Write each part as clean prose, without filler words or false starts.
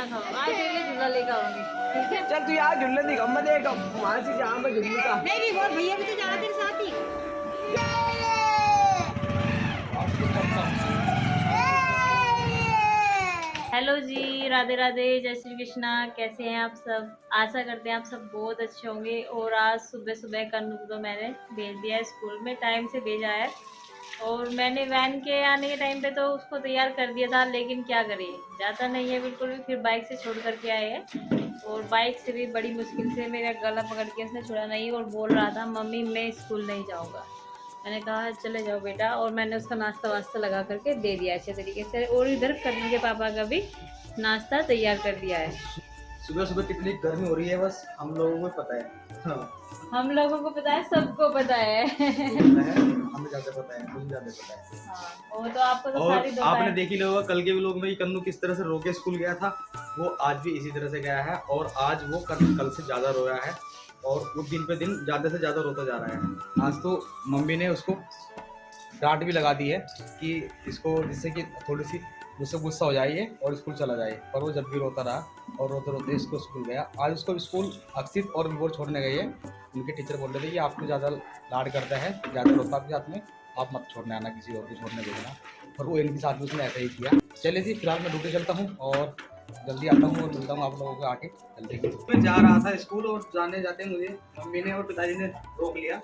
क्या खाऊंगा, आज तेरे लिए झूला लेकर आऊंगी, ठीक है? चल तू यार झुल्ले दिखा मत एक वहां से जहाँ पे झुल्लू का। नहीं नहीं, वो भैया भी तो जा रहा तेरे साथ ही। हेलो जी, राधे राधे, जय श्री कृष्णा। कैसे हैं आप सब? आशा करते हैं आप सब बहुत अच्छे होंगे। और आज सुबह सुबह कन्नू को तो मैंने भेज दिया है स्कूल में, टाइम से भेजा है। और मैंने वैन के आने के टाइम पे तो उसको तैयार कर दिया था, लेकिन क्या करें, जाता नहीं है बिल्कुल भी। फिर बाइक से छोड़ करके आए हैं, और बाइक से भी बड़ी मुश्किल से मेरा गला पकड़ के उसने छोड़ा नहीं, और बोल रहा था मम्मी मैं स्कूल नहीं जाऊँगा। मैंने कहा चले जाओ बेटा, और मैंने उसका नाश्ता वास्ता लगा करके दे दिया अच्छे तरीके से। और इधर कन्नू के पापा का भी नाश्ता तैयार कर दिया है। सुबह सुबह कितनी गर्मी हो रही है बस हम लोगों को पता है। हाँ। हम लोगों को पता है, सबको पता है। हमें ज्यादा पता है, मुझे ज्यादा पता है। हाँ, वो तो आपको तो और सारी दो आपने देख ही लिया होगा कल के व्लॉग में कि कन्नू किस तरह से रो के स्कूल गया था, वो आज भी इसी तरह से गया है। और आज वो कल से ज्यादा रोया है, और वो दिन पे दिन ज्यादा से ज्यादा रोता जा रहा है। आज तो मम्मी ने उसको डांट भी लगा दी है कि इसको, जिससे कि थोड़ी सी मुझसे गुस्सा हो जाइए और स्कूल चला जाए। पर वो जब भी रोता रहा और रोते रोते इसको स्कूल गया। आज उसको स्कूल अक्षित और विभोर छोड़ने गई है। उनके टीचर बोल रहे थे कि आपको ज़्यादा लाड करता है, ज़्यादा रोता आपके साथ में, आप मत छोड़ने आना, किसी और को छोड़ने भेजना। और वो इनके साथ में उसने ऐसा ही किया। चलिए जी, फिलहाल मैं ड्यूटी चलता हूँ और जल्दी आता हूँ और मिलता हूँ आप लोगों को आके जल्दी। मैं जा रहा था स्कूल और जाने जाते मुझे मम्मी ने और पिताजी ने रोक लिया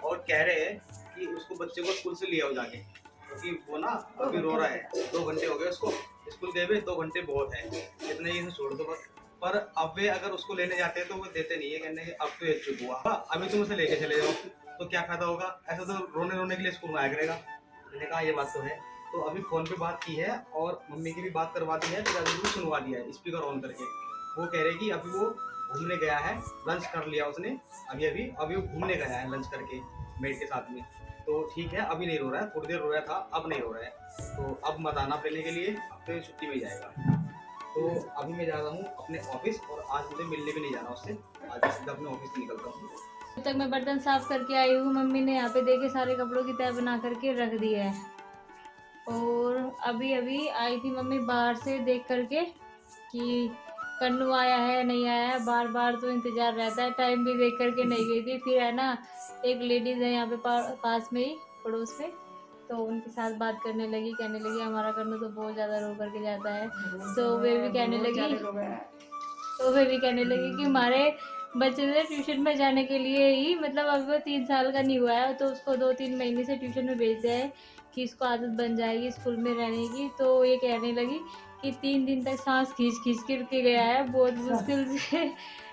और कह रहे हैं कि उसको बच्चे को स्कूल से ले आओ जाके, क्योंकि वो ना अभी रो रहा है। 2 घंटे हो गए उसको स्कूल गए हुए, 2 घंटे बहुत है, इतना ही इसे छोड़ दो बस। पर अब वे अगर उसको लेने जाते हैं तो वो देते नहीं है, कहने अब तो ये चुप हुआ, अभी तुम उसे लेके चले जाओ तो क्या फायदा होगा, ऐसा तो रोने रोने के लिए स्कूल में आया करेगा। मैंने कहा ये बात तो है। तो अभी फोन पे बात की है और मम्मी की भी बात करवा दी है, तो भी सुनवा दिया है स्पीकर ऑन करके। वो कह रहे कि अभी वो घूमने गया है, लंच कर लिया उसने अभी अभी अभी वो घूमने गया है लंच करके मेट के साथ में। तो ठीक है, अभी नहीं रो रहा है, थोड़ी देर रो रहा था, अब नहीं रो रहा है। तो अब मत आना लेने के लिए, अब तो छुट्टी में जाएगा। तो अभी मैं जा रहा हूँ अपने ऑफिस, और आज मुझे मिलने भी नहीं जाना उससे, आज सीधा अपने ऑफिस निकलता हूँ। जब तक मैं बर्तन साफ करके आई हूँ, मम्मी ने यहाँ पे देखे सारे कपड़ों की तह बना करके रख दी है। और अभी अभी आई थी मम्मी बाहर से देख करके कि कन्नू आया है नहीं आया है, बार बार तो इंतजार रहता है। टाइम भी देख करके नहीं गई थी। फिर है ना, एक लेडीज़ है यहाँ पे पास में ही, पड़ोस में, तो उनके साथ बात करने लगी, कहने लगी हमारा कन्नू तो बहुत ज़्यादा रो करके जाता है। तो वे भी कहने कि हमारे बच्चे ने ट्यूशन में जाने के लिए ही, मतलब अभी वो 3 साल का नहीं हुआ है, तो उसको 2-3 महीने से ट्यूशन में भेज दिया है कि इसको आदत बन जाएगी स्कूल में रहने की। तो ये कहने लगी कि 3 दिन तक सांस खींच खींच के रुके गया है, बहुत मुश्किल से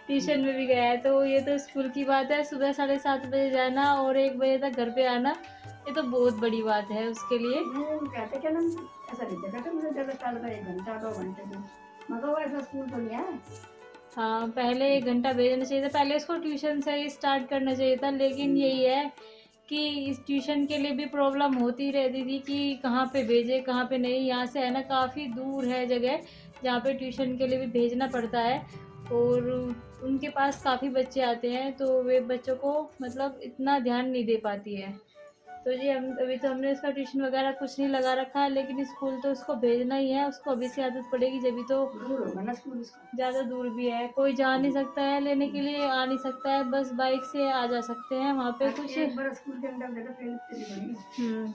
ट्यूशन में भी गया है। तो ये तो स्कूल की बात है, सुबह 7:30 बजे जाना और 1 बजे तक घर पे आना, ये तो बहुत बड़ी बात है उसके लिए। कहते क्या ना, ऐसा नहीं देखा मुझे ज़्यादा टाल का 1 घंटा 2 घंटे में, मगर वो ऐसा स्कूल तो नहीं है। हाँ, पहले 1 घंटा भेजना चाहिए था, पहले उसको ट्यूशन से ही स्टार्ट करना चाहिए था। लेकिन यही है कि इस ट्यूशन के लिए भी प्रॉब्लम होती रहती थी कि कहाँ पे भेजे कहाँ पे नहीं। यहाँ से है ना काफ़ी दूर है जगह जहाँ पे ट्यूशन के लिए भी भेजना पड़ता है, और उनके पास काफ़ी बच्चे आते हैं, तो वे बच्चों को मतलब इतना ध्यान नहीं दे पाती है। तो जी हम अभी तो हमने उसका ट्यूशन वगैरह कुछ नहीं लगा रखा है, लेकिन स्कूल तो उसको भेजना ही है। उसको अभी से आदत पड़ेगी जब भी तो। दूर होगा ना स्कूल इसका। ज़्यादा दूर भी है, कोई जा नहीं सकता है लेने के लिए, आ नहीं सकता है, बस बाइक से आ जा सकते हैं वहाँ पे कुछ। एक बार स्कूल के अंदर देखा पहले तेरी बनी।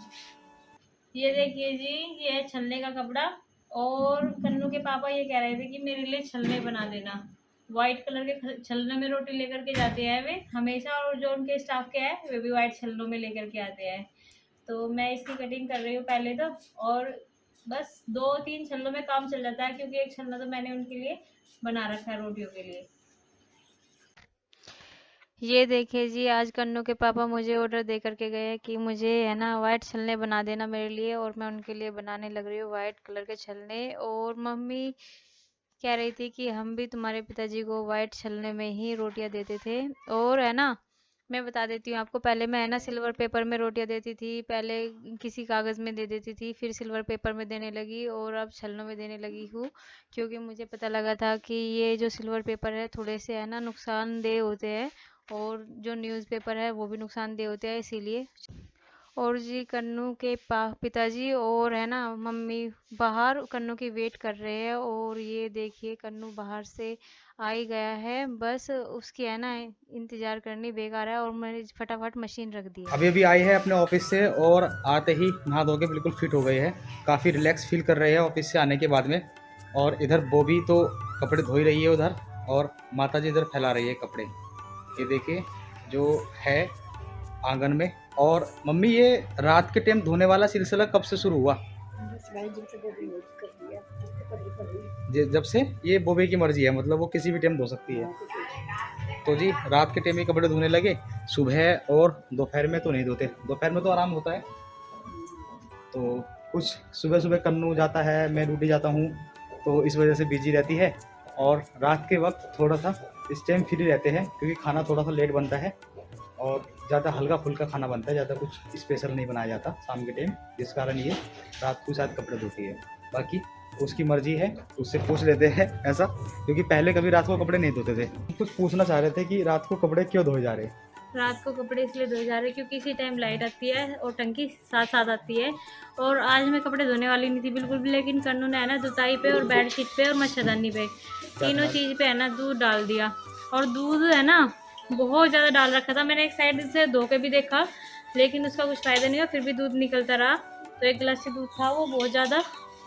ये देखिए जी, ये है छलने का कपड़ा। और कन्नू के पापा ये कह रहे थे कि मेरे लिए छलने बना देना। वाइट कलर के छलने में रोटी लेकर के जाते हैं वे हमेशा, और जो उनके स्टाफ के हैं वे भी वाइट छलनों में लेकर के आते हैं। तो मैं इसकी कटिंग कर रही हूँ पहले तो, और बस 2-3 छल्लों में काम चल जाता है, क्योंकि एक छल्ला तो मैंने उनके लिए बना रखा है रोटियों के लिए। ये देखिए जी, आज कन्नू के पापा मुझे ऑर्डर दे करके गए हैं कि मुझे है ना वाइट छलने बना देना मेरे लिए, और मैं उनके लिए बनाने लग रही हूँ वाइट कलर के छलने। और मम्मी कह रही थी कि हम भी तुम्हारे पिताजी को वाइट छलने में ही रोटियां देते थे। और है ना, मैं बता देती हूँ आपको, पहले मैं है ना सिल्वर पेपर में रोटियां देती थी, पहले किसी कागज़ में दे देती थी, फिर सिल्वर पेपर में देने लगी, और अब छलनों में देने लगी हूँ। क्योंकि मुझे पता लगा था कि ये जो सिल्वर पेपर है थोड़े से है ना नुकसानदेह होते हैं, और जो न्यूज़पेपर है वो भी नुकसानदेह होते हैं, इसीलिए। और जी कन्नू के पिताजी और है ना मम्मी बाहर कन्नू की वेट कर रहे हैं। और ये देखिए कन्नू बाहर से आ ही गया है, बस उसकी है ना इंतजार करनी बेकार है। और मैंने फटाफट मशीन रख दी है। अभी अभी आई है अपने ऑफिस से और आते ही नहा धो के बिल्कुल फिट हो गई है। काफ़ी रिलैक्स फील कर रहे हैं ऑफिस से आने के बाद में। और इधर बॉबी तो कपड़े धो ही रही है उधर, और माता जी इधर फैला रही है कपड़े। ये देखिए जो है आंगन में। और मम्मी ये रात के टाइम धोने वाला सिलसिला कब से शुरू हुआ? बस भाई जब से बोली हो कर दिया उसको कभी जब से ये बॉबी की मर्जी है, मतलब वो किसी भी टाइम धो सकती है। तो जी रात के टाइम ही कपड़े धोने लगे, सुबह और दोपहर में तो नहीं धोते। दोपहर में तो आराम होता है। तो कुछ सुबह सुबह कन्नू जाता है, मैं ड्यूटी जाता हूँ, तो इस वजह से बिजी रहती है। और रात के वक्त थोड़ा सा इस टाइम फ्री रहते हैं, क्योंकि खाना थोड़ा सा लेट बनता है और ज़्यादा हल्का फुल्का खाना बनता है, ज़्यादा कुछ स्पेशल नहीं बनाया जाता शाम के टाइम, जिस कारण ये रात को शायद कपड़े धोती है। बाकी उसकी मर्जी है, उससे पूछ लेते हैं ऐसा, क्योंकि पहले कभी रात को कपड़े नहीं धोते थे। कुछ पूछना चाह रहे थे कि रात को कपड़े क्यों धोए जा रहे हैं? रात को कपड़े इसलिए धोए जा रहे हैं क्योंकि इसी टाइम लाइट आती है और टंकी साथ साथ आती है। और आज मैं कपड़े धोने वाली नहीं थी बिल्कुल भी, लेकिन कन्नू ने है ना दुताई पे और बेडशीट पे और मच्छरदानी पे तीनों चीज़ पे है ना दूध डाल दिया। और दूध है ना बहुत ज़्यादा डाल रखा था। मैंने एक साइड से धो के भी देखा, लेकिन उसका कुछ फ़ायदा नहीं हुआ, फिर भी दूध निकलता रहा। तो एक गिलास से दूध था वो बहुत ज़्यादा,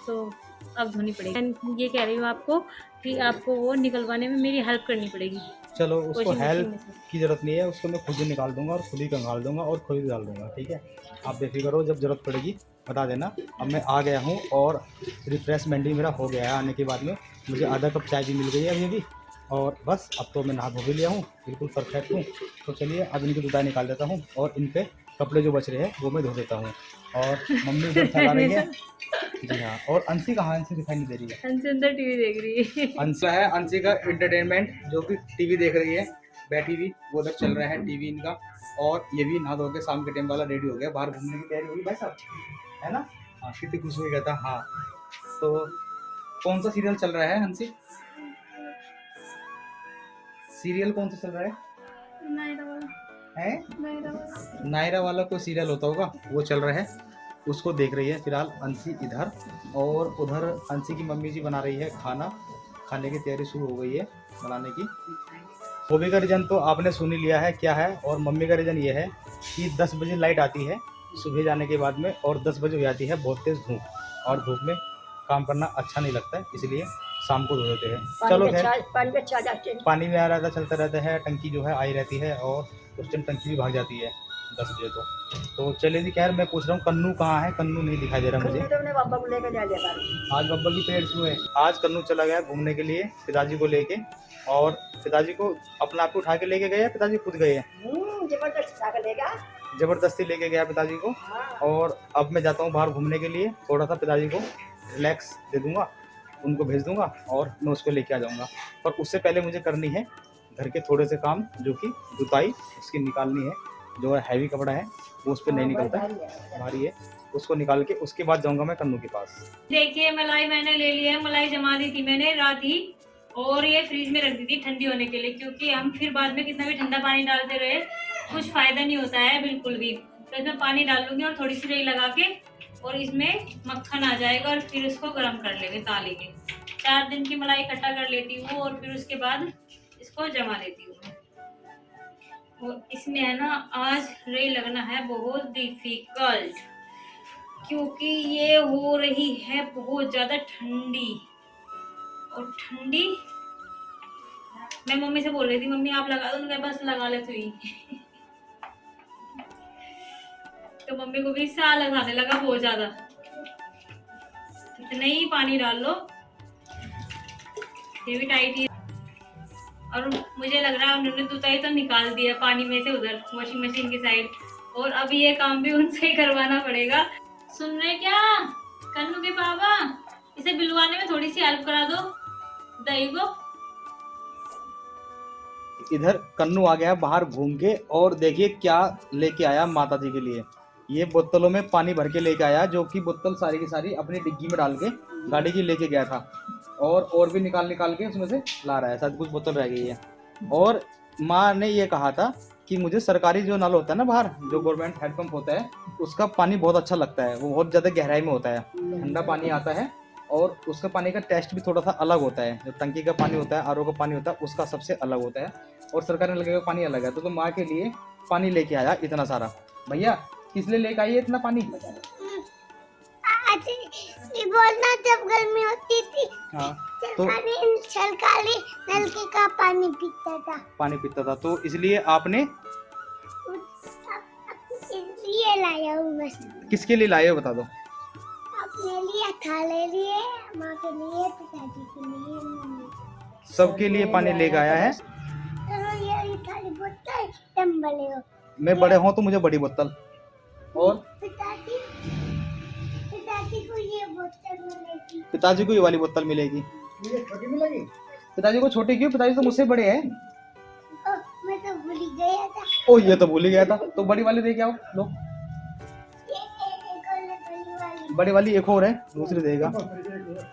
तो अब धोनी पड़ेगी। मैं ये कह रही हूँ आपको कि आपको वो निकलवाने में मेरी हेल्प करनी पड़ेगी। चलो उसको वॉशिंग मशीन हेल्प में से। की ज़रूरत नहीं है, उसको मैं खुद ही निकाल दूंगा और खुद ही कंगाल दूंगा और खुद ही डाल दूंगा, ठीक है? आप बेफिक्र रहो, जब ज़रूरत पड़ेगी बता देना। अब मैं आ गया हूँ और रिफ्रेशमेंट भी मेरा हो गया है। आने के बाद में मुझे आधा कप चाय भी मिल गई है अभी अभी, और बस अब तो मैं नहा धो भी लिया हूँ, बिल्कुल परफेक्ट हूँ। तो चलिए अब इनकी जुताई निकाल देता हूँ और इन पे कपड़े जो बच रहे हैं वो मैं धो देता हूँ। और मम्मी इधर फैला रही है। जी हाँ। और अंशी कहाँ है? अंशी दिखाई नहीं दे रही है। अंशी अंदर टीवी देख रही है। अंशी है, अंशी का एंटरटेनमेंट, जो कि टीवी देख रही है बैठी हुई, वो उधर चल रहा है टीवी इनका। और ये भी नहा धो के शाम के टाइम वाला रेडी हो गया, बाहर घूमने की तैयारी होगी भाई साहब, है ना? हाँ, कितनी खुश हो गया था। हाँ, तो कौन सा सीरियल चल रहा है अंशी? सीरियल कौन सा चल रहा है? नायरा वाला कोई सीरियल होता होगा, वो चल रहा है, उसको देख रही है फिलहाल अंशी इधर। और उधर अंशी की मम्मी जी बना रही है खाना, खाने की तैयारी शुरू हो गई है बनाने की। बॉबी का रीज़न तो आपने सुन ही लिया है क्या है, और मम्मी का रीज़न ये है कि 10 बजे लाइट आती है सुबह जाने के बाद में, और 10 बजे हो जाती है बहुत तेज़ धूप, और धूप में काम करना अच्छा नहीं लगता है, इसलिए शाम को धो देते हैं। चलो खैर, पानी में आ रहता चलता रहता है, टंकी जो है आई रहती है, और उस टाइम टंकी भी भाग जाती है 10 बजे तो चलिए जी। खैर मैं पूछ रहा हूँ कन्नू कहाँ है? कन्नू नहीं दिखाई दे रहा मुझे। बाबा को लेकर जा लिया आज बाबा की पेड़ शुरू है। आज कन्नू चला गया घूमने के लिए पिताजी को लेके, और पिताजी को अपना आप को उठा के लेके गए, पिताजी खुद गए हैं? जबरदस्ती लेके गया पिताजी को। और अब मैं जाता हूँ बाहर घूमने के लिए, थोड़ा सा पिताजी को रिलैक्स दे दूंगा, उनको भेज दूंगा और मैं उसको लेके आ जाऊंगा। पर उससे पहले मुझे करनी है घर के थोड़े से काम, जो कि जुताई उसकी निकालनी है, जो है हैवी कपड़ा है वो उस पर नहीं निकलता है, भारी है, उसको निकाल के उसके बाद जाऊंगा मैं कन्नू के पास। देखिए मलाई मैंने ले ली है, मलाई जमा दी थी मैंने रात ही, और ये फ्रीज में रख दी थी ठंडी होने के लिए, क्योंकि हम फिर बाद में कितना भी ठंडा पानी डालते रहे कुछ फायदा नहीं होता है बिल्कुल भी। तो इसमें पानी डाल लूंगी और थोड़ी सी रई लगा के, और इसमें मक्खन आ जाएगा, और फिर इसको गर्म कर लेंगे ताली के। 4 दिन की मलाई इकट्ठा कर लेती हूँ और फिर उसके बाद इसको जमा लेती हूँ। और इसमें है ना आज रई लगना है बहुत डिफिकल्ट, क्योंकि ये हो रही है बहुत ज्यादा ठंडी, और ठंडी मैं मम्मी से बोल रही थी मम्मी आप लगा दो, उन्होंने बस लगा ले तू ही। तो मम्मी को भी सा लगाने लगा बहुत ज्यादा, इतना ही पानी डाल लो, ये भी टाइट ही। और मुझे लग रहा है उन्होंने दुताई तो निकाल दिया पानी में से उधर वॉशिंग मशीन की साइड, और अब ये काम भी उनसे ही करवाना पड़ेगा। सुन रहे क्या कन्नू के पापा, इसे बिलवाने में थोड़ी सी हेल्प करा दो दही को। इधर कन्नू आ गया बाहर घूम के, और देखिए क्या लेके आया माता जी के लिए। ये बोतलों में पानी भर के लेके आया, जो कि बोतल सारी की सारी अपनी डिग्गी में डाल के गाड़ी की लेके गया था, और भी निकाल के उसमें से ला रहा है, शायद कुछ बोतल रह गई है। और माँ ने ये कहा था कि मुझे सरकारी जो नल होता है ना बाहर, जो गवर्नमेंट हैंडपंप होता है, उसका पानी बहुत अच्छा लगता है। वो बहुत ज़्यादा गहराई में होता है, ठंडा पानी आता है और उसका पानी का टेस्ट भी थोड़ा सा अलग होता है। जो टंकी का पानी होता है, आरओ का पानी होता है, उसका सबसे अलग होता है और सरकारी नल का पानी अलग है। तो माँ के लिए पानी लेके आया इतना सारा। भैया किस लिए लेके आइए इतना पानी? बोलना जब गर्मी होती थी हाँ, तो सरकारी नलके का पानी पीता था तो इसलिए आपने इसलिए लाया हूँ मैं। किसके लिए लाए हो बता दो? अपने लिए, थाले लिए, माँ के लिए, पिताजी के लिए, मम्मी। सबके लिए पानी लेके आया है। चलो ये थाली बोतल तुम बड़े हो। मैं बड़े हूँ तो मुझे बड़ी बोतल, और पिताजी को ये बोतल मिलेगी। पिताजी को ये वाली बोतल मिलेगी। ये छोटी मिलेगी। पिताजी को छोटी क्यों? पिताजी तो मुझसे बड़े हैं। मैं तो भूल ही गया था। ओ ये तो भूल ही गया था। तो बड़ी वाली दे के आओ। लो ये एक और बड़ी वाली। बड़ी वाली एक और है, दूसरी देगा।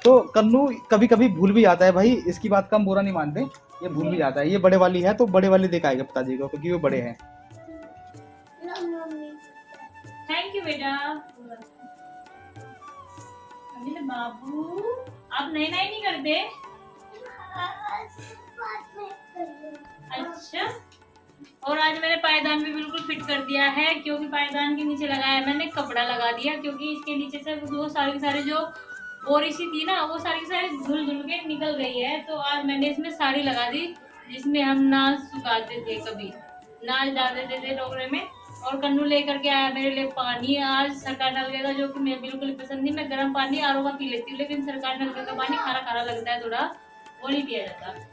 तो कन्नू कभी कभी भूल भी जाता है भाई, इसकी बात का हम बुरा नहीं मानते, ये भूल भी जाता है। ये बड़े वाली है तो बड़े वाली दे के आएगा पिताजी को, क्योंकि वो बड़े हैं। लो मम्मी। थैंक यू बेटा। अनिल बाबू आप नई नहीं करते? अच्छा, और आज मैंने पायदान भी बिल्कुल फिट कर दिया है, क्योंकि पायदान के नीचे लगाया मैंने कपड़ा लगा दिया, क्योंकि इसके नीचे से वो सारी जो बोरी सी थी ना, वो सारी धुल के निकल गई है। तो आज मैंने इसमें साड़ी लगा दी, जिसमें हम नाच सुखाते थे, कभी नाच डाल देते थे डोगरे में। और कन्नू लेकर के आया मेरे लिए पानी आज सरकार नलके का, जो कि मैं बिल्कुल पसंद नहीं। मैं गर्म पानी आरओ का पी लेती हूँ, लेकिन सरकार नलके का पानी खारा खारा लगता है थोड़ा, वो नहीं पिया जाता।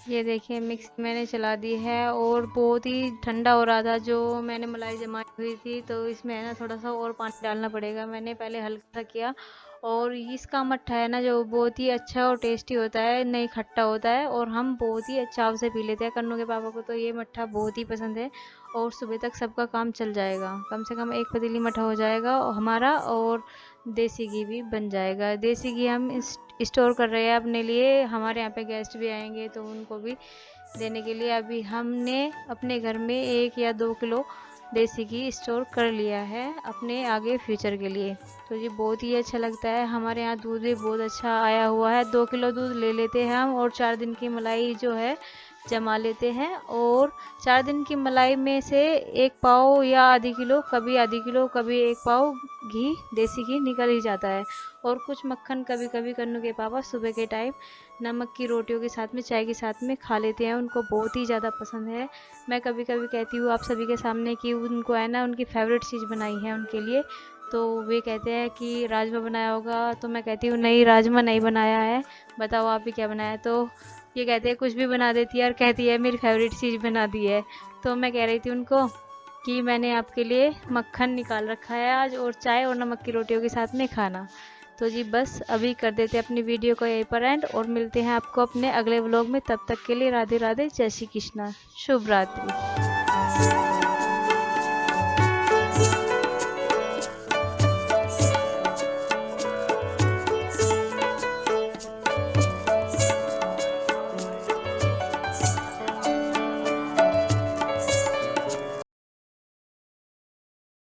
ये देखिए मिक्सी मैंने चला दी है, और बहुत ही ठंडा हो रहा था जो मैंने मलाई जमाई हुई थी, तो इसमें है ना थोड़ा सा और पानी डालना पड़ेगा। मैंने पहले हल्का सा किया, और इसका मट्ठा है ना जो बहुत ही अच्छा और टेस्टी होता है, नहीं खट्टा होता है, और हम बहुत ही चाव से पी लेते हैं। कन्नू के पापा को तो ये मट्ठा बहुत ही पसंद है, और सुबह तक सबका काम चल जाएगा। कम से कम एक पतीली मट्ठा हो जाएगा हमारा, और देसी घी भी बन जाएगा। देसी घी हम स्टोर कर रहे हैं अपने लिए, हमारे यहाँ पे गेस्ट भी आएंगे तो उनको भी देने के लिए। अभी हमने अपने घर में 1 या 2 किलो देसी घी स्टोर कर लिया है अपने आगे फ्यूचर के लिए। तो ये बहुत ही अच्छा लगता है। हमारे यहाँ दूध भी बहुत अच्छा आया हुआ है। 2 किलो दूध ले लेते हैं हम, और 4 दिन की मलाई जो है जमा लेते हैं, और 4 दिन की मलाई में से 1 पाव या आधी किलो, कभी आधी किलो, कभी 1 पाव घी, देसी घी निकल ही जाता है। और कुछ मक्खन कभी कभी कन्नू के पापा सुबह के टाइम नमक की रोटियों के साथ में, चाय के साथ में खा लेते हैं, उनको बहुत ही ज़्यादा पसंद है। मैं कभी कभी कहती हूँ आप सभी के सामने कि उनको है ना उनकी फेवरेट चीज़ बनाई है उनके लिए, तो वे कहते हैं कि राजमा बनाया होगा, तो मैं कहती हूँ नहीं राजमा नहीं बनाया है, बताओ आप भी क्या बनाया है। तो ये कहते हैं कुछ भी बना देती है, और कहती है मेरी फेवरेट चीज़ बना दी है। तो मैं कह रही थी उनको कि मैंने आपके लिए मक्खन निकाल रखा है आज, और चाय और नमक की रोटियों के साथ में खाना। तो जी बस अभी कर देते अपनी वीडियो को यहीं पर एंड, और मिलते हैं आपको अपने अगले व्लॉग में। तब तक के लिए राधे राधे, जय श्री कृष्णा, शुभ रात्रि।